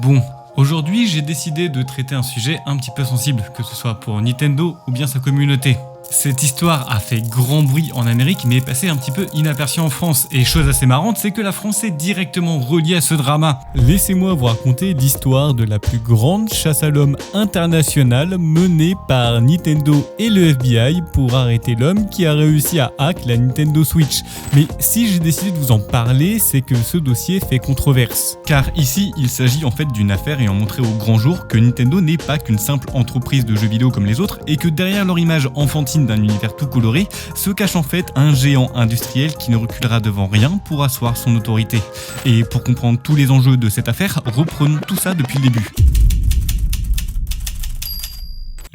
Bon, aujourd'hui j'ai décidé de traiter un sujet un petit peu sensible, que ce soit pour Nintendo ou bien sa communauté. Cette histoire a fait grand bruit en Amérique mais est passée un petit peu inaperçue en France. Et chose assez marrante, c'est que la France est directement reliée à ce drama. Laissez-moi vous raconter l'histoire de la plus grande chasse à l'homme internationale menée par Nintendo et le FBI pour arrêter l'homme qui a réussi à hack la Nintendo Switch. Mais si j'ai décidé de vous en parler, c'est que ce dossier fait controverse. Car ici, il s'agit en fait d'une affaire ayant montré au grand jour que Nintendo n'est pas qu'une simple entreprise de jeux vidéo comme les autres et que derrière leur image enfantine d'un univers tout coloré, se cache en fait un géant industriel qui ne reculera devant rien pour asseoir son autorité. Et pour comprendre tous les enjeux de cette affaire, reprenons tout ça depuis le début.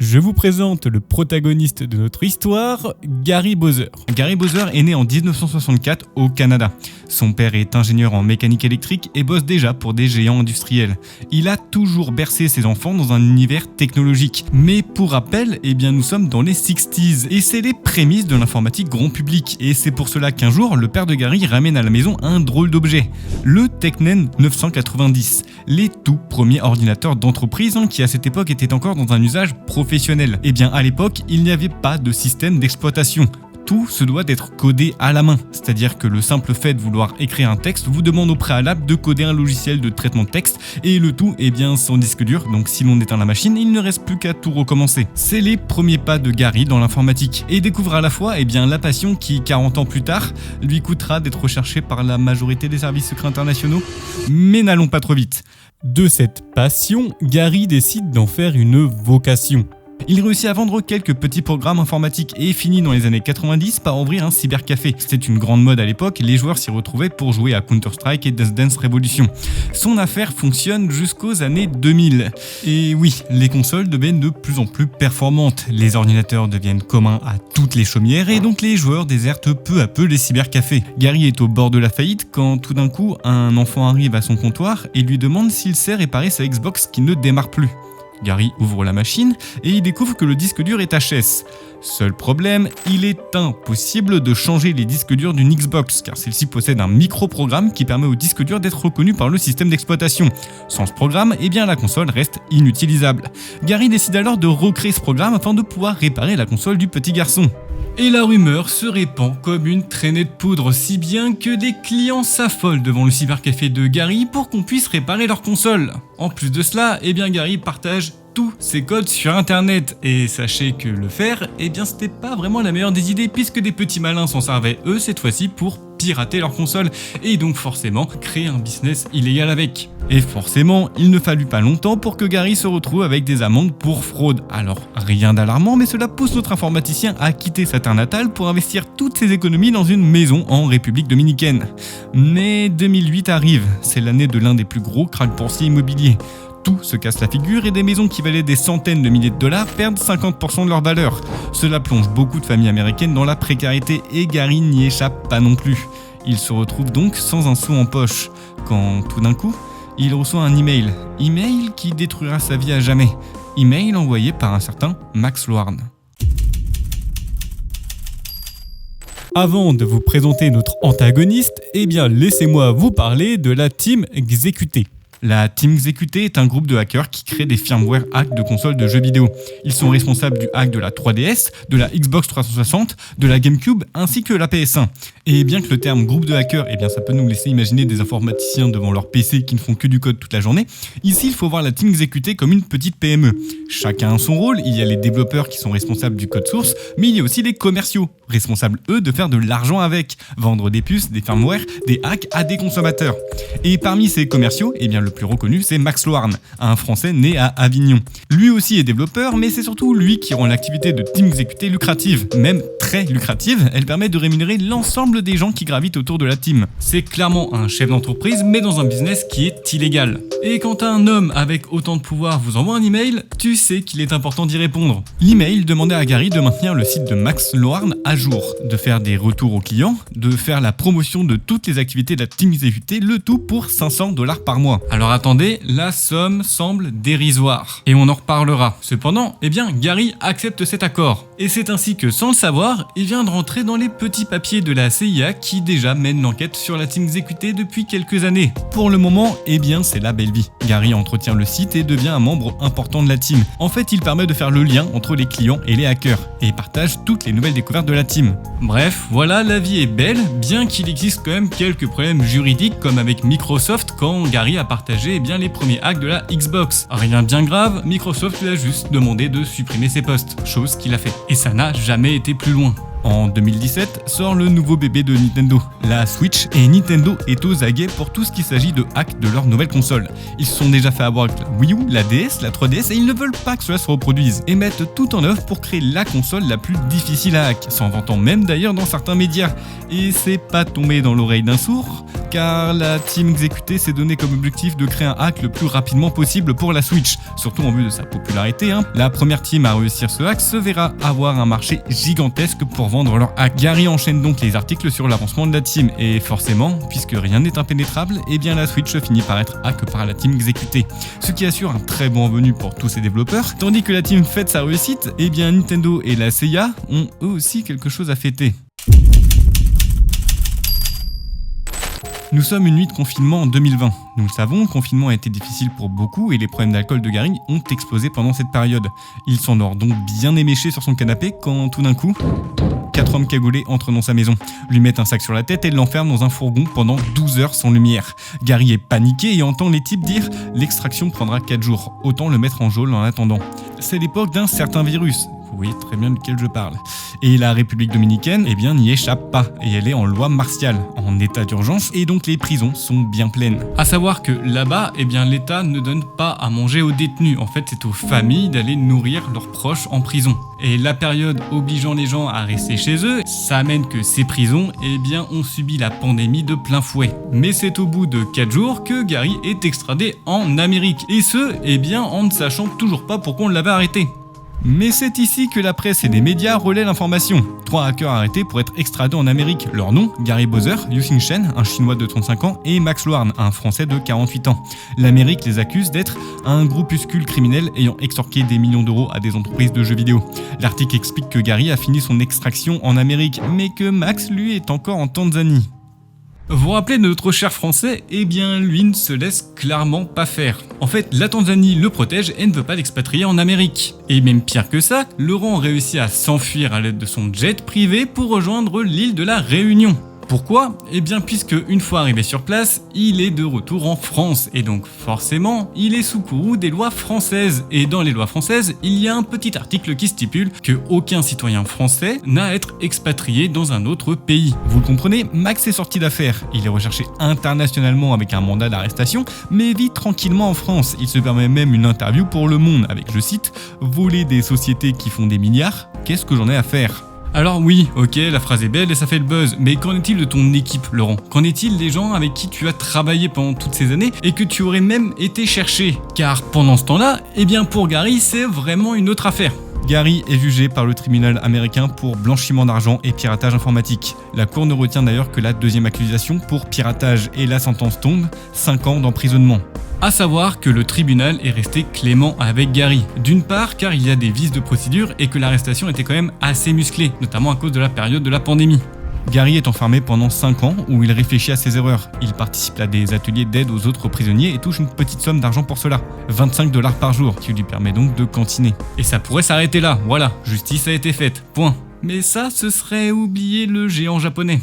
Je vous présente le protagoniste de notre histoire, Gary Bowser. Gary Bowser est né en 1964 au Canada. Son père est ingénieur en mécanique électrique et bosse déjà pour des géants industriels. Il a toujours bercé ses enfants dans un univers technologique. Mais pour rappel, nous sommes dans les 60s et c'est les prémices de l'informatique grand public. Et c'est pour cela qu'un jour, le père de Gary ramène à la maison un drôle d'objet, le TechNet 990, les tout premiers ordinateurs d'entreprise qui à cette époque étaient encore dans un usage professionnel. À l'époque, il n'y avait pas de système d'exploitation. Tout se doit d'être codé à la main, c'est-à-dire que le simple fait de vouloir écrire un texte vous demande au préalable de coder un logiciel de traitement de texte et le tout sans disque dur, donc si l'on éteint la machine, il ne reste plus qu'à tout recommencer. C'est les premiers pas de Gary dans l'informatique et découvre à la fois la passion qui, 40 ans plus tard, lui coûtera d'être recherché par la majorité des services secrets internationaux. Mais n'allons pas trop vite. De cette passion, Gary décide d'en faire une vocation. Il réussit à vendre quelques petits programmes informatiques et finit dans les années 90 par ouvrir un cybercafé. C'était une grande mode à l'époque, les joueurs s'y retrouvaient pour jouer à Counter-Strike et Dance Revolution. Son affaire fonctionne jusqu'aux années 2000. Et oui, les consoles deviennent de plus en plus performantes, les ordinateurs deviennent communs à toutes les chaumières et donc les joueurs désertent peu à peu les cybercafés. Gary est au bord de la faillite quand tout d'un coup, un enfant arrive à son comptoir et lui demande s'il sait réparer sa Xbox qui ne démarre plus. Gary ouvre la machine et il découvre que le disque dur est HS. Seul problème, il est impossible de changer les disques durs d'une Xbox car celle-ci possède un micro-programme qui permet au disque dur d'être reconnu par le système d'exploitation. Sans ce programme, la console reste inutilisable. Gary décide alors de recréer ce programme afin de pouvoir réparer la console du petit garçon. Et la rumeur se répand comme une traînée de poudre, si bien que des clients s'affolent devant le cybercafé de Gary pour qu'on puisse réparer leur console. En plus de cela, Gary partage tous ses codes sur internet. Et sachez que le faire, c'était pas vraiment la meilleure des idées puisque des petits malins s'en servaient eux cette fois-ci pour pirater leur console et donc forcément créer un business illégal avec. Et forcément, il ne fallut pas longtemps pour que Gary se retrouve avec des amendes pour fraude. Alors rien d'alarmant, mais cela pousse notre informaticien à quitter sa terre natale pour investir toutes ses économies dans une maison en République dominicaine. Mais 2008 arrive, c'est l'année de l'un des plus gros krachs boursiers immobiliers. Tout se casse la figure et des maisons qui valaient des centaines de milliers de dollars perdent 50% de leur valeur. Cela plonge beaucoup de familles américaines dans la précarité et Gary n'y échappe pas non plus. Il se retrouve donc sans un sou en poche, quand tout d'un coup, il reçoit un email qui détruira sa vie à jamais. Email envoyé par un certain Max Loarn. Avant de vous présenter notre antagoniste, laissez-moi vous parler de la Team Exécuté. La Team Exécuté est un groupe de hackers qui crée des firmware hacks de consoles de jeux vidéo. Ils sont responsables du hack de la 3DS, de la Xbox 360, de la GameCube ainsi que la PS1. Et bien que le terme groupe de hackers, ça peut nous laisser imaginer des informaticiens devant leur PC qui ne font que du code toute la journée, ici il faut voir la Team Exécuté comme une petite PME. Chacun a son rôle, il y a les développeurs qui sont responsables du code source, mais il y a aussi les commerciaux, responsables eux de faire de l'argent avec, vendre des puces, des firmware, des hacks à des consommateurs. Et parmi ces commerciaux, le plus reconnu c'est Max Loarn, un Français né à Avignon. Lui aussi est développeur, mais c'est surtout lui qui rend l'activité de Team Exécuté lucrative, même très lucrative, elle permet de rémunérer l'ensemble des gens qui gravitent autour de la team. C'est clairement un chef d'entreprise, mais dans un business qui est illégal. Et quand un homme avec autant de pouvoir vous envoie un email, tu sais qu'il est important d'y répondre. L'email demandait à Gary de maintenir le site de Max Loarn à jour, de faire des retours aux clients, de faire la promotion de toutes les activités de la Team Exécuté, le tout pour $500 par mois. Alors Alors attendez, la somme semble dérisoire. Et on en reparlera. Cependant, Gary accepte cet accord. Et c'est ainsi que, sans le savoir, il vient de rentrer dans les petits papiers de la CIA qui déjà mène l'enquête sur la team exécutée depuis quelques années. Pour le moment, c'est la belle vie. Gary entretient le site et devient un membre important de la team. En fait, il permet de faire le lien entre les clients et les hackers, et partage toutes les nouvelles découvertes de la team. Bref, voilà, la vie est belle, bien qu'il existe quand même quelques problèmes juridiques, comme avec Microsoft quand Gary a partagé les premiers hacks de la Xbox. Rien de bien grave, Microsoft lui a juste demandé de supprimer ses posts, chose qu'il a fait. Et ça n'a jamais été plus loin. En 2017 sort le nouveau bébé de Nintendo, la Switch, et Nintendo est aux aguets pour tout ce qui s'agit de hack de leur nouvelle console. Ils se sont déjà fait avoir avec la Wii U, la DS, la 3DS et ils ne veulent pas que cela se reproduise et mettent tout en œuvre pour créer la console la plus difficile à hack, s'en vantant même d'ailleurs dans certains médias. Et c'est pas tombé dans l'oreille d'un sourd, car la team exécutée s'est donné comme objectif de créer un hack le plus rapidement possible pour la Switch, surtout en vue de sa popularité. La première team à réussir ce hack se verra avoir un marché gigantesque pour vendre leur hack. Gary enchaîne donc les articles sur l'avancement de la team et forcément, puisque rien n'est impénétrable, la Switch finit par être hack par la team exécutée, ce qui assure un très bon revenu pour tous ces développeurs. Tandis que la team fête sa réussite, Nintendo et la CIA ont eux aussi quelque chose à fêter. Nous sommes une nuit de confinement en 2020. Nous le savons, le confinement a été difficile pour beaucoup et les problèmes d'alcool de Gary ont explosé pendant cette période. Il s'endort donc bien éméché sur son canapé quand tout d'un coup, 4 hommes cagoulés entrent dans sa maison, lui mettent un sac sur la tête et l'enferment dans un fourgon pendant 12 heures sans lumière. Gary est paniqué et entend les types dire « L'extraction prendra 4 jours, autant le mettre en geôle en attendant ». C'est l'époque d'un certain virus. Vous voyez très bien duquel je parle. Et la République dominicaine, n'y échappe pas. Et elle est en loi martiale, en état d'urgence, et donc les prisons sont bien pleines. À savoir que là-bas, l'État ne donne pas à manger aux détenus. En fait, c'est aux familles d'aller nourrir leurs proches en prison. Et la période obligeant les gens à rester chez eux, ça amène que ces prisons, ont subi la pandémie de plein fouet. Mais c'est au bout de 4 jours que Gary est extradé en Amérique. Et ce, en ne sachant toujours pas pourquoi on l'avait arrêté. Mais c'est ici que la presse et les médias relaient l'information. 3 hackers arrêtés pour être extradés en Amérique. Leur nom, Gary Bowser, Yuxing Shen, un Chinois de 35 ans, et Max Loarn, un Français de 48 ans. L'Amérique les accuse d'être un groupuscule criminel ayant extorqué des millions d'euros à des entreprises de jeux vidéo. L'article explique que Gary a fini son extraction en Amérique, mais que Max, lui, est encore en Tanzanie. Vous vous rappelez de notre cher français ? Lui ne se laisse clairement pas faire. En fait, la Tanzanie le protège et ne veut pas l'expatrier en Amérique. Et même pire que ça, Laurent réussit à s'enfuir à l'aide de son jet privé pour rejoindre l'île de la Réunion. Pourquoi ? Puisque une fois arrivé sur place, il est de retour en France et donc forcément, il est sous courroux des lois françaises. Et dans les lois françaises, il y a un petit article qui stipule que aucun citoyen français n'a à être expatrié dans un autre pays. Vous le comprenez, Max est sorti d'affaire. Il est recherché internationalement avec un mandat d'arrestation, mais vit tranquillement en France. Il se permet même une interview pour Le Monde avec, je cite, « Voler des sociétés qui font des milliards, qu'est-ce que j'en ai à faire ?» Alors oui, ok, la phrase est belle et ça fait le buzz, mais qu'en est-il de ton équipe, Laurent ? Qu'en est-il des gens avec qui tu as travaillé pendant toutes ces années et que tu aurais même été chercher ? Car pendant ce temps-là, pour Gary, c'est vraiment une autre affaire. Gary est jugé par le tribunal américain pour blanchiment d'argent et piratage informatique. La cour ne retient d'ailleurs que la deuxième accusation pour piratage et la sentence tombe, 5 ans d'emprisonnement. À savoir que le tribunal est resté clément avec Gary. D'une part car il y a des vices de procédure et que l'arrestation était quand même assez musclée, notamment à cause de la période de la pandémie. Gary est enfermé pendant 5 ans où il réfléchit à ses erreurs. Il participe à des ateliers d'aide aux autres prisonniers et touche une petite somme d'argent pour cela, 25 $ par jour, qui lui permet donc de cantiner. Et ça pourrait s'arrêter là, voilà, justice a été faite, point. Mais ça, ce serait oublier le géant japonais.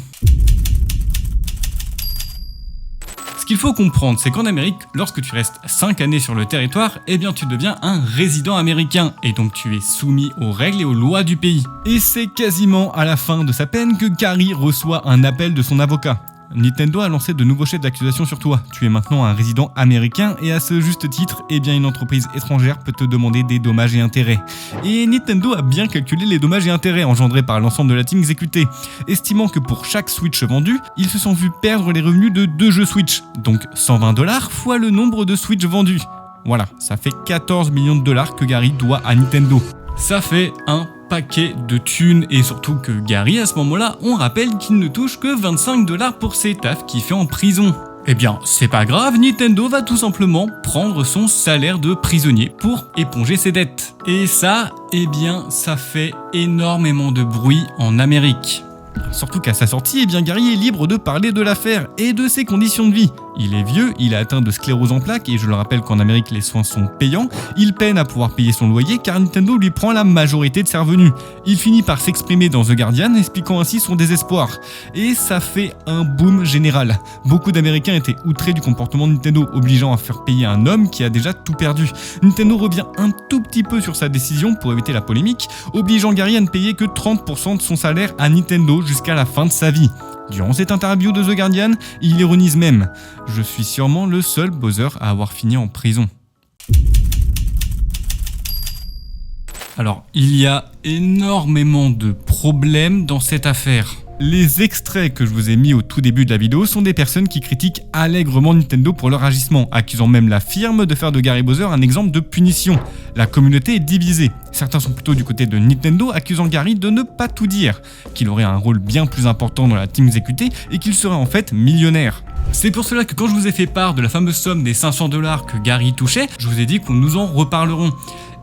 Ce qu'il faut comprendre, c'est qu'en Amérique, lorsque tu restes 5 années sur le territoire, tu deviens un résident américain, et donc tu es soumis aux règles et aux lois du pays. Et c'est quasiment à la fin de sa peine que Gary reçoit un appel de son avocat. Nintendo a lancé de nouveaux chefs d'accusation sur toi. Tu es maintenant un résident américain et à ce juste titre, une entreprise étrangère peut te demander des dommages et intérêts. Et Nintendo a bien calculé les dommages et intérêts engendrés par l'ensemble de la team exécutée, estimant que pour chaque Switch vendu, ils se sont vus perdre les revenus de 2 jeux Switch, donc 120 $ fois le nombre de Switch vendus. Voilà, ça fait 14 millions de dollars que Gary doit à Nintendo. Ça fait un paquet de thunes et surtout que Gary à ce moment-là, on rappelle qu'il ne touche que 25 $ pour ses tafs qu'il fait en prison. Eh bien, c'est pas grave, Nintendo va tout simplement prendre son salaire de prisonnier pour éponger ses dettes. Et ça, eh bien, ça fait énormément de bruit en Amérique. Surtout qu'à sa sortie, eh bien Gary est libre de parler de l'affaire et de ses conditions de vie. Il est vieux, il est atteint de sclérose en plaques et je le rappelle qu'en Amérique les soins sont payants. Il peine à pouvoir payer son loyer car Nintendo lui prend la majorité de ses revenus. Il finit par s'exprimer dans The Guardian expliquant ainsi son désespoir. Et ça fait un boom général. Beaucoup d'Américains étaient outrés du comportement de Nintendo, obligeant à faire payer un homme qui a déjà tout perdu. Nintendo revient un tout petit peu sur sa décision pour éviter la polémique, obligeant Gary à ne payer que 30% de son salaire à Nintendo jusqu'à la fin de sa vie. Durant cette interview de The Guardian, il ironise même « Je suis sûrement le seul Bowser à avoir fini en prison ». Alors, il y a énormément de problèmes dans cette affaire. Les extraits que je vous ai mis au tout début de la vidéo sont des personnes qui critiquent allègrement Nintendo pour leur agissement, accusant même la firme de faire de Gary Bowser un exemple de punition. La communauté est divisée. Certains sont plutôt du côté de Nintendo, accusant Gary de ne pas tout dire, qu'il aurait un rôle bien plus important dans la team exécutée et qu'il serait en fait millionnaire. C'est pour cela que quand je vous ai fait part de la fameuse somme des 500 $ que Gary touchait, je vous ai dit qu'on nous en reparlerons.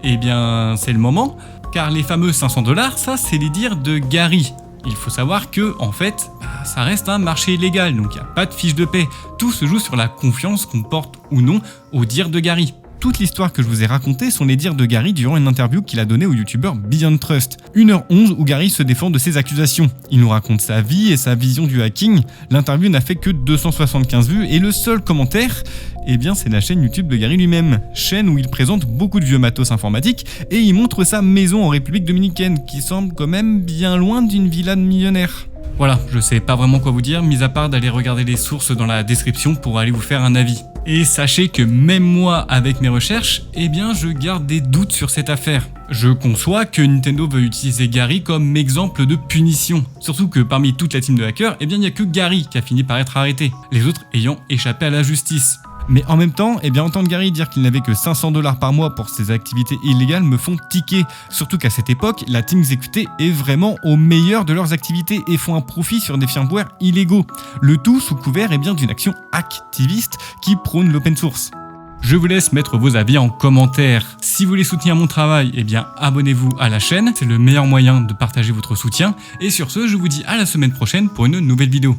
Eh bien, c'est le moment, car les fameux 500 $, ça c'est les dires de Gary. Il faut savoir que, en fait, ça reste un marché illégal, donc il n'y a pas de fiche de paix. Tout se joue sur la confiance qu'on porte ou non aux dires de Gary. Toute l'histoire que je vous ai racontée sont les dires de Gary durant une interview qu'il a donnée au youtubeur Beyond Trust. 1h11 où Gary se défend de ses accusations. Il nous raconte sa vie et sa vision du hacking. L'interview n'a fait que 275 vues et le seul commentaire, eh bien c'est la chaîne YouTube de Gary lui-même. Chaîne où il présente beaucoup de vieux matos informatiques et il montre sa maison en République Dominicaine qui semble quand même bien loin d'une villa de millionnaire. Voilà, je sais pas vraiment quoi vous dire, mis à part d'aller regarder les sources dans la description pour aller vous faire un avis. Et sachez que même moi, avec mes recherches, eh bien je garde des doutes sur cette affaire. Je conçois que Nintendo veut utiliser Gary comme exemple de punition. Surtout que parmi toute la team de hackers, eh bien il n'y a que Gary qui a fini par être arrêté, les autres ayant échappé à la justice. Mais en même temps, eh bien entendre Gary dire qu'il n'avait que 500 $ par mois pour ses activités illégales me font tiquer. Surtout qu'à cette époque, la team exécutée est vraiment au meilleur de leurs activités et font un profit sur des firmware illégaux. Le tout sous couvert eh bien d'une action activiste qui prône l'open source. Je vous laisse mettre vos avis en commentaire. Si vous voulez soutenir mon travail, eh bien abonnez-vous à la chaîne, c'est le meilleur moyen de partager votre soutien. Et sur ce, je vous dis à la semaine prochaine pour une nouvelle vidéo.